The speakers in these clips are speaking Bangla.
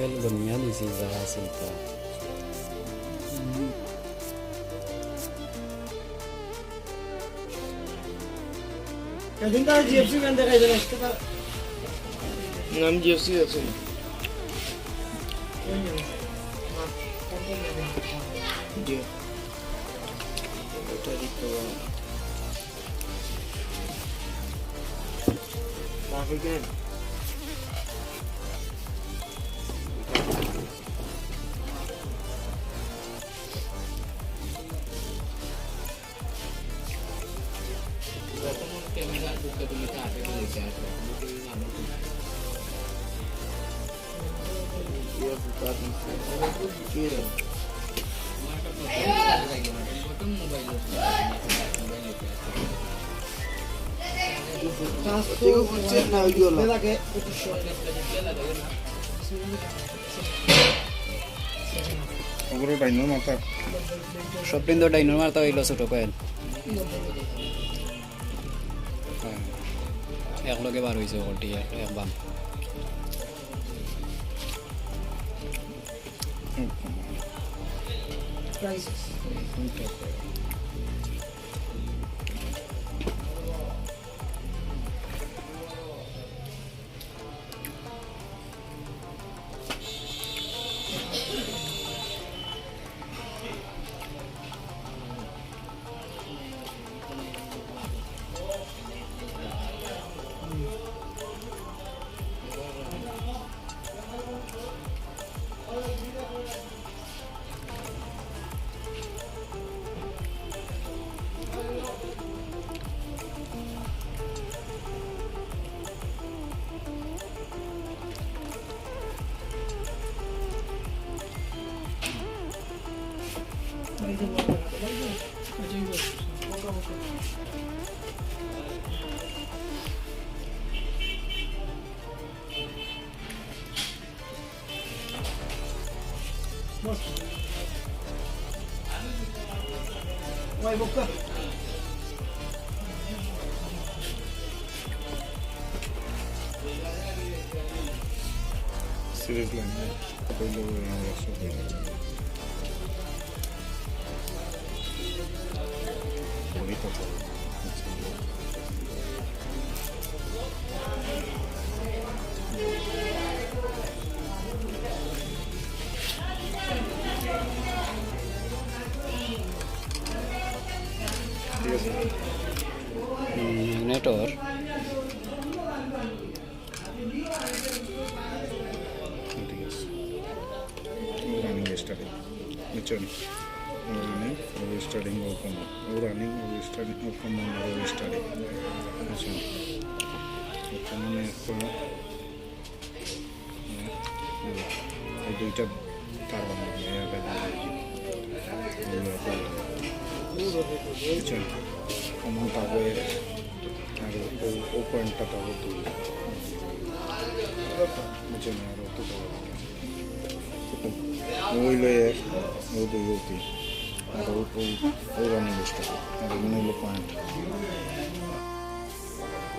তেল বনিয়া দিছি জায়গা আছিল তা এদিনটা জিএফসি ম্যান দেখাই দেন একটা নাম জিএফসি আছে জি এটা দিতে বাকি কেন कैमरा बुक कर दूंगा तो आगे लेके आ रहा हूँ ये बता दूं ये बटन मोबाइल देखो बच्चे ना यो ला লাগে ওগুলো ডাইনোর মাথা সব দিন তো ডাইনোর মারতা হইলো ছোট কয়েল একলগে বার হয়েছে ওটি এক বাম ওই বক্কা সিরিজ লাইন কইলো রাস্তা bonito network running starting listen running starting open running starting open starting listen ওখানে কোন এই দুইটা তার বানানো listen কমন পাবে আর ওপেনটা পাবো তুই listen আর তো ওইলে ওই ওই আর ওই রানিং স্টার আর এগুলো পয়েন্ট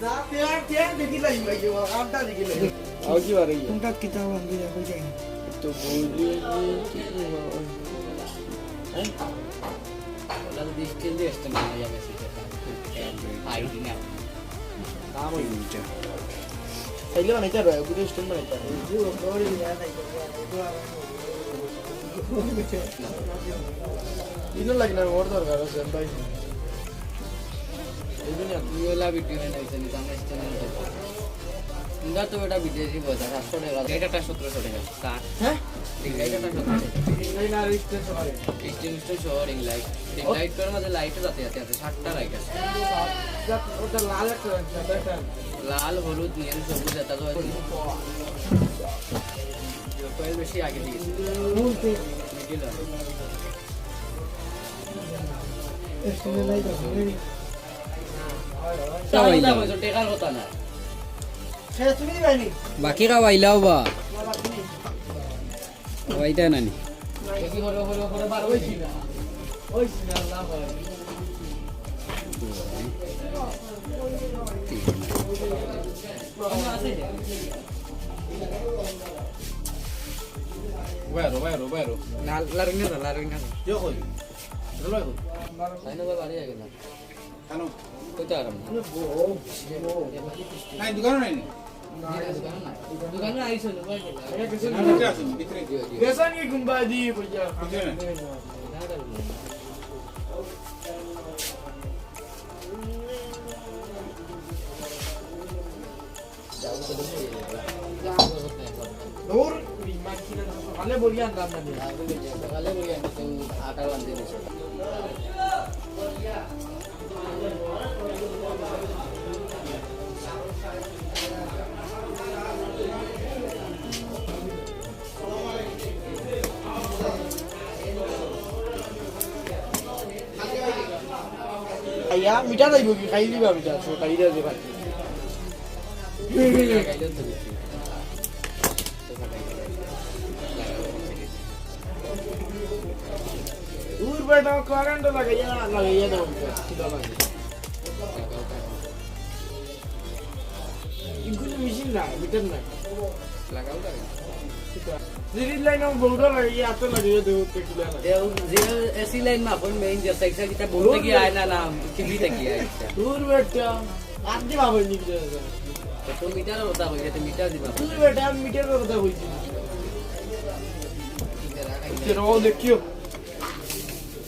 না পেয়ার দেখিলাই ভাই আমটা দেখিলাই आओ की बात है तुमका किताब अंदर हो जाए तो बोलिए वाला तो देख के लिए इस्तेमाल या वैसे आईडी ना काम है দুইটা पहले बनाई था रहा पूरे स्टोन बनाई था जो और याद नहीं इन्हों लगना और दरकार है सर भाई ये ना ये वाला वीडियो में नहीं चली था मैं चैनल पे इंदा तो बेटा विदेशी बता 700 টাকা এটা 1700 টাকা স্টার্ট हैं এটা 1700 नहीं ना रिश्ते सवारे স্টিল শহর রিং লাইট করে মধ্যে লাইট যাতে যাতে 60টা লাইট আছে जब ওটা লাল একটা দেখেন লাল হলুদ নীল সবুজ এটা তো কয়েল বেশি আগে দিয়েছে বলতে মিডিল এসে নাই তো তাহলে তো টেকার কথা না সে তুমি বাইনি বাকি খাওয়াইলাও বা না বাকি নেই খাওয়াইতা নানি বেশি করে বার হইছি না ওই আল্লাহ ভাই প্রবলেম আছে বাইরো না লারুই না কিয় কই রলয় কই তাই না বাড়ি আগে না কেন কইতে আরাম নাই দোকান নাই নি দোকানে আইছো না ভিতরে আসুন ভিতরে বেসান কি গুম্বা দি বুঝা ভিতরে দূর মাকিনা ভালো বলিয়া দাম না দি সকালে বলি আমি তো আটা বান্ধে দিছি আইয়া মিঠা যাইব কি খাই দিবা মিঠা তো খাই দিয়া যে ভাই খাইলে তো দিছি দূর বেটা কারেন্ট লাগাইয়া দাও কিটা লাগে ইগুলো মেশিন না মিটার না লাগাও লাগে সিরিজ লাইন বলটা লাগিয়ে আতো লাগিয়ে দেও কিটা লাগে যে এসি লাইন মা ফোন মেইন যে সাইড কিটা বলতে কি আয় না না টিভি থেকে আয় দূর বেটা আর দি বাবা নি কিটা তো মিটার হতা হই তো মিটার দিবা দূর বেটা মিটার কথা কইছি তেরো দেখিও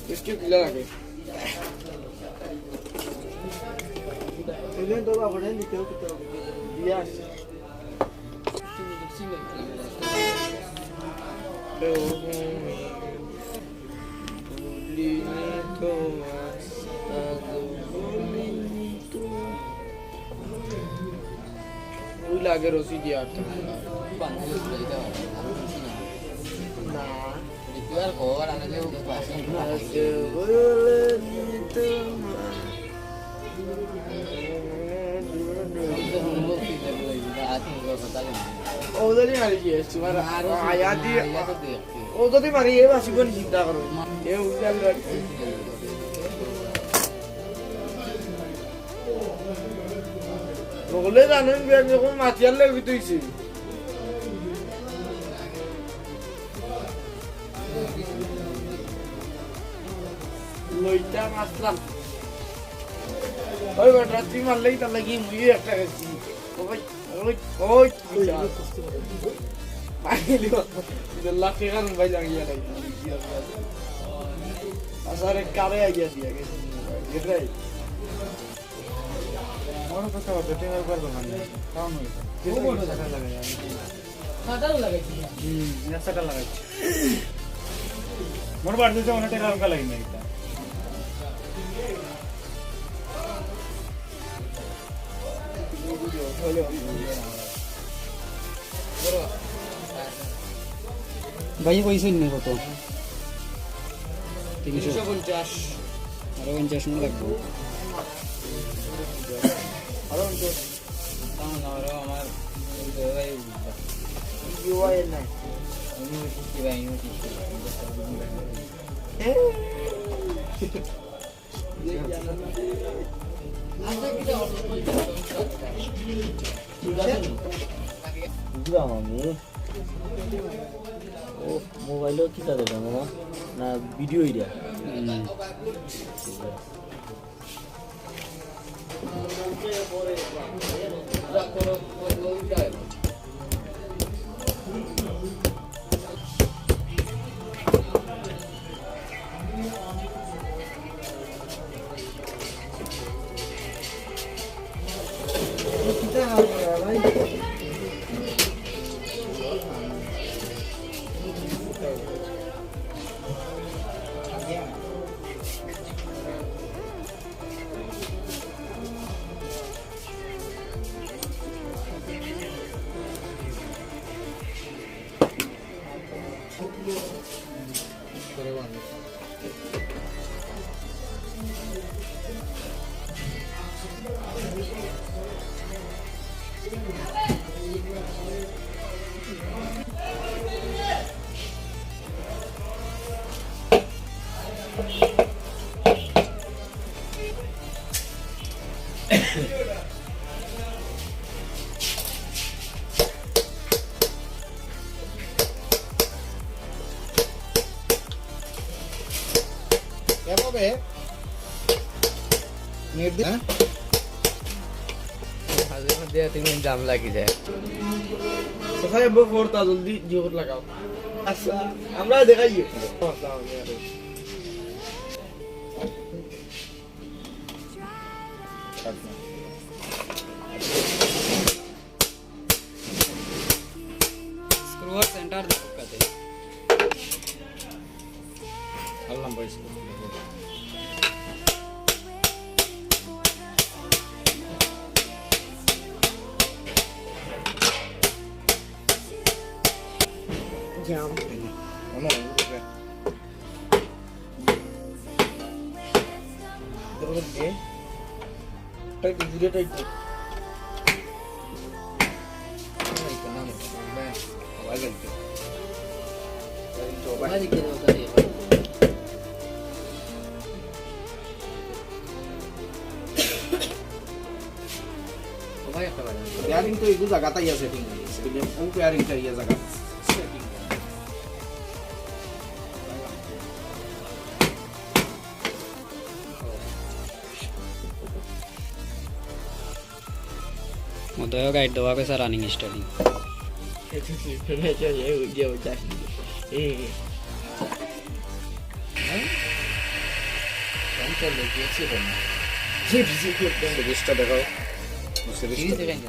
দেখিও কিলা লাগে এদিন তো বাবা নেন দিতেও কিটা দিয়া আসছে ওই লাগে রসি দিয়া বাংলাদেশ বলতে না রিপেয়ার কর আনলে পাশে ওদারি মারি গিয়েছি মানে আয়া দিয়ে ওদারি মারি এ বাসি কোন চিন্তা করো এ উজাল বলে জানেন বিয়ার যখন মাতিয়ার লেগে তুইছি লইটা মাসলাম ওই বেটা তুই মারলেই তার লাগি মুই একটা গেছি ওই ওই ওই পাইলি লাখে গান ভাই লাগিয়ে নাই আসারে কারে আইয়া দিয়া গেছে এটাই বড় কথা ব্যাটিং আর করব না কারণ হইছে টাকা লাগাই খাটাও লাগাইছি টাকা লাগাইছি মোর বাড়িতে যে অনেক টাকা লাগা লাগি না এটা ভাই কইছেন নি কত 350 350 আরো 50 টাকা লাগবে আরো তো তাও না রে আমার ভাই ইউআই নাই আমি কি ভাই আমি কি আচ্ছা কিটা অর্ডার বুঝলাম আমি ও মোবাইলও কি তা দেখো না ভিডিও ইরা তবে নেট দিয়ে হাজার মধ্যে 3 দিন জাম লাগি যায় সবাই ফোরটা জলদি জোর লাগাও আচ্ছা আমরা দেখাইয়ে स्क्रूवर सेंटर देखो कहते আল্লাহ ভাই জাম ono দেখো দে টাইট ধীরে tight Balik ke dalam tadi. Apa ya kawan? Pairing তো এগুলো জায়গাটাই আছে সেটিং এগুলো ও পেয়ারিংটা ইয়া জায়গা সেটিং उदय गाइड दवा पे सर रनिंग स्टार्टिंग সিরিজটা দেখাও Ini tu kan.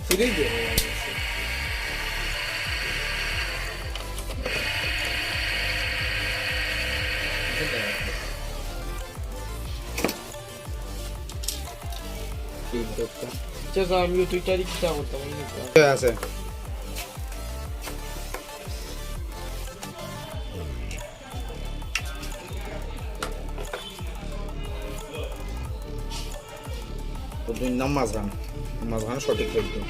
সিরিজ দে আচ্ছা আমি টুইটারে কি করতাম আছে তো দুই নাম মাঝখান সঠিক করতো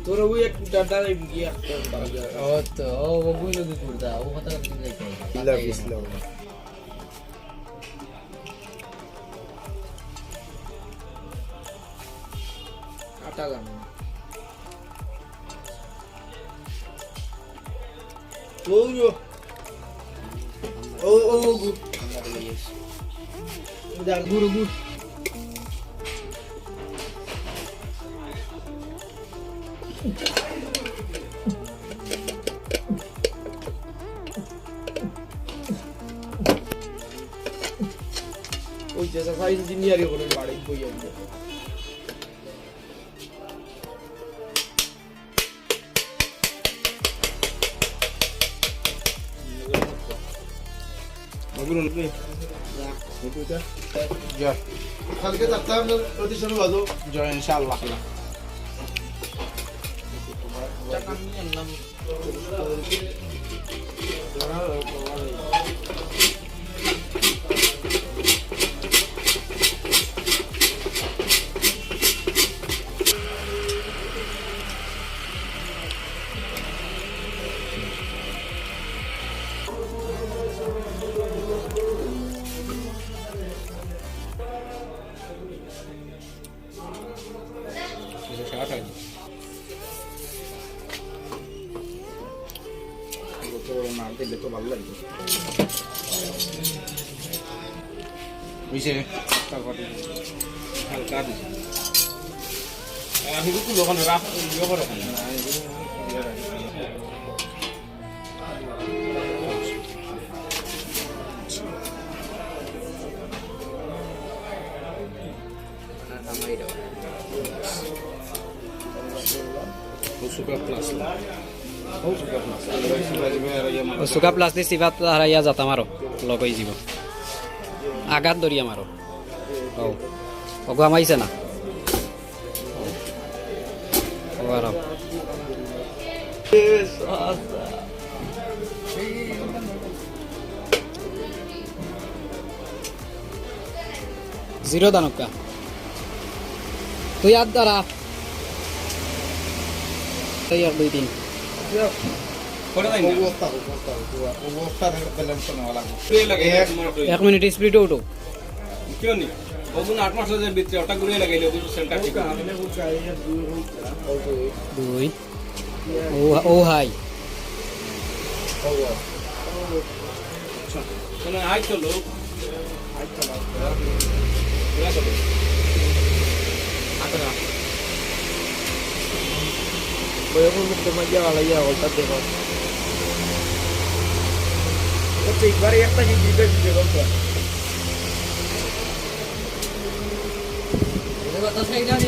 তোর ওই এক ডাটা গিয়ে Oh tu, oh bagus lagi kurda. Oh kata kita lagi. ইলা বিসলা আটা গান ও গু দা গুরু গু ওই যে সাইজ ইঞ্জিনিয়ারিং করে বাড়ি বই আছে ওগুলো জয় কালকে যাত্রা আমরা প্রতিষ্ঠান বাজো জয় ইনশাআল্লাহ না দিলে তো ভালো লাগবে বুঝছে তারপরে হালকা দিচ্ছে আমি কিন্তু ওখানে রাখ ইয়ে করে सुखा प्लास्टिक सिवात हराइया जाता मारो लगई जीव आघात दरिया मारो औ अगुआ माइसे ना आराम जीरो दानव का तो याद दारा तैयार 2-3 एक मिनट स्पीड उठो क्यों नहीं ওগুন 8 মাসের ভিতরে ওটা ঘুরে লাগাইলে ওগুন সেন্টার ঠিক দুই ও হাই মানে আজ তো লোক বয়পুর মুক্ত মধ্যে আলাইয়া বলতা দেখো তো একবারে একটা কি দিতে দিতে বলতো এটা কথা সেই জানি